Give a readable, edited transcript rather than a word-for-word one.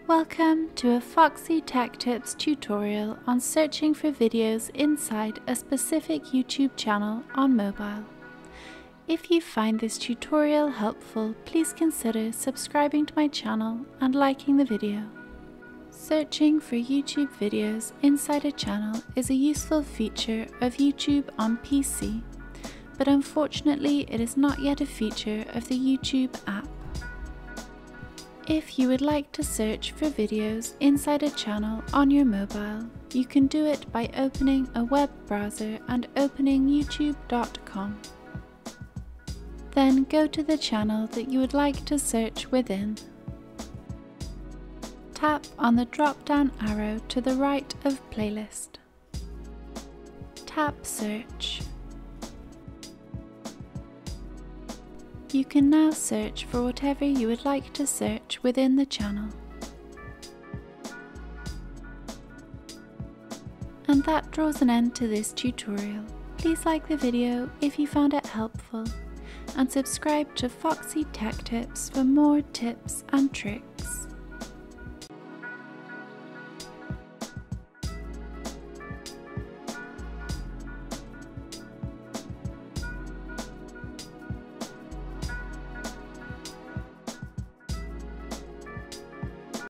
Welcome to a Foxy Tech Tips tutorial on searching for videos inside a specific YouTube channel on mobile. If you find this tutorial helpful, please consider subscribing to my channel and liking the video. Searching for YouTube videos inside a channel is a useful feature of YouTube on PC, but unfortunately it is not yet a feature of the YouTube app. If you would like to search for videos inside a channel on your mobile, you can do it by opening a web browser and opening youtube.com. Then go to the channel that you would like to search within. Tap on the drop-down arrow to the right of Playlist. Tap Search. You can now search for whatever you would like to search within the channel. And that draws an end to this tutorial. Please like the video if you found it helpful, and subscribe to Foxy Tech Tips for more tips and tricks.